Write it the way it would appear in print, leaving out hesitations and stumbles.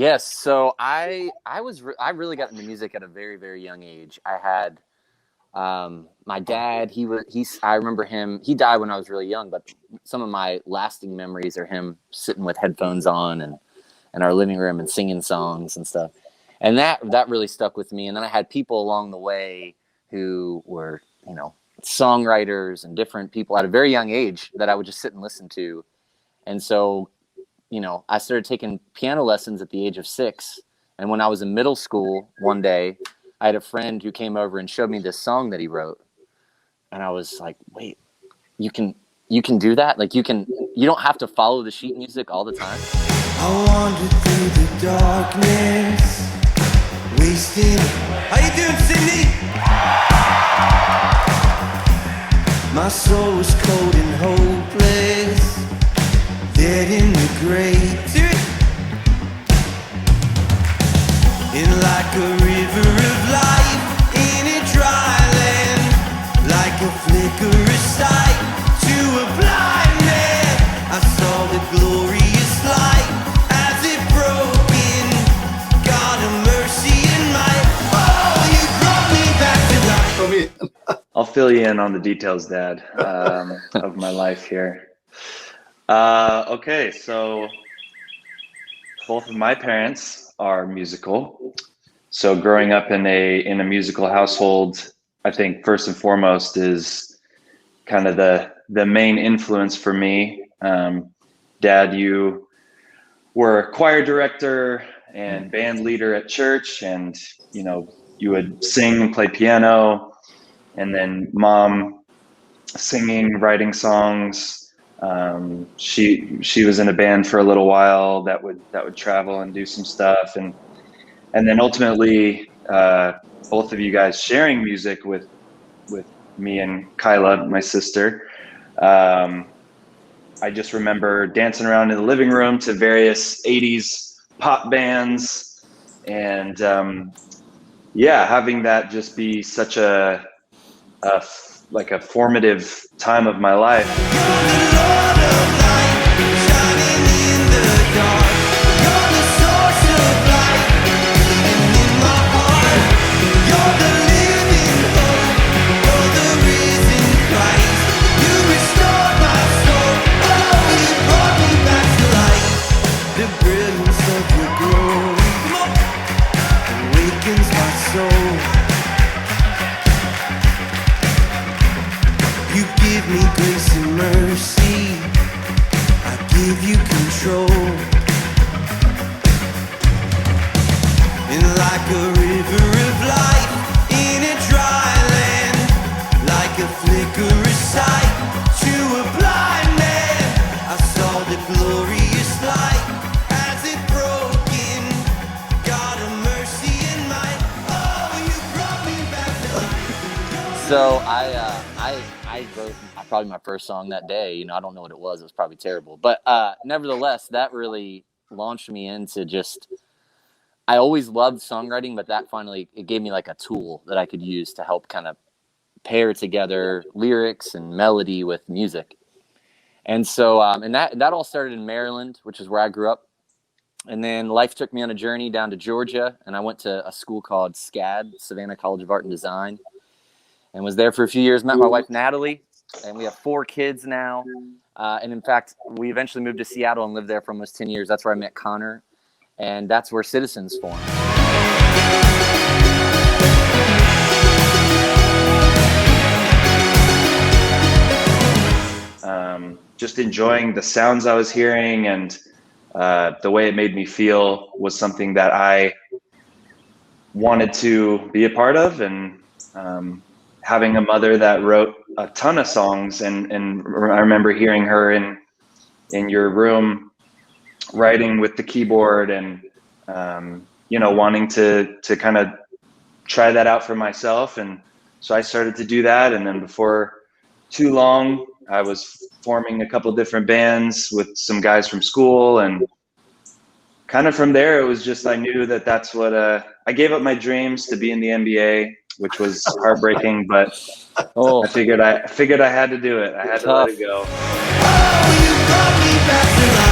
Yes. So I really got into music at a very, very young age. I had my dad. I remember him. He died when I was really young, but some of my lasting memories are him sitting with headphones on and in our living room and singing songs and stuff. And that really stuck with me. And then I had people along the way who were, songwriters and different people at a very young age that I would just sit and listen to. And so, I started taking piano lessons at the age of 6. And when I was in middle school, one day, I had a friend who came over and showed me this song that he wrote. And I was like, wait, you can do that? Like you don't have to follow the sheet music all the time. I wandered through the darkness, wasting. How you doing, Sydney? My soul was cold and hopeless, dead in the grave. In like a river of life, in a dry land, like a flicker of sight to a blind man. I saw the glorious light as it broke in. God of mercy and might. Oh, you brought me back to life. I'll fill you in on the details, Dad, of my life here. Okay, so both of my parents are musical. So growing up in a musical household, I think first and foremost is kind of the main influence for me. Dad, you were a choir director and band leader at church, and you would sing and play piano. And then Mom singing, writing songs. She was in a band for a little while that would travel and do some stuff, and then ultimately both of you guys sharing music with me and Kyla, my sister. I just remember dancing around in the living room to various 80s pop bands, and having that just be such a formative time of my life. Me grace and mercy, I give you control. And like a river of life in a dry land, like a flicker of sight to a blind man, I saw the glorious light as it broke in. God of mercy and might, oh, you brought me back to life. So I wrote probably my first song that day. I don't know what it was. It was probably terrible. But nevertheless, that really launched me into I always loved songwriting, but that finally, it gave me like a tool that I could use to help kind of pair together lyrics and melody with music. And so, and that all started in Maryland, which is where I grew up. And then life took me on a journey down to Georgia, and I went to a school called SCAD, Savannah College of Art and Design, and was there for a few years, met my wife, Natalie, and we have 4 kids now. And in fact, we eventually moved to Seattle and lived there for almost 10 years. That's where I met Connor, and that's where Citizens formed. Just enjoying the sounds I was hearing, and the way it made me feel was something that I wanted to be a part of. And having a mother that wrote a ton of songs, and I remember hearing her in your room writing with the keyboard, and wanting to kind of try that out for myself. And so I started to do that, and then before too long I was forming a couple different bands with some guys from school, and kind of from there it was just, I knew that that's what I gave up my dreams to be in the NBA, which was heartbreaking, but I figured I had to do it. I had to let it go. Oh, you brought me back to life.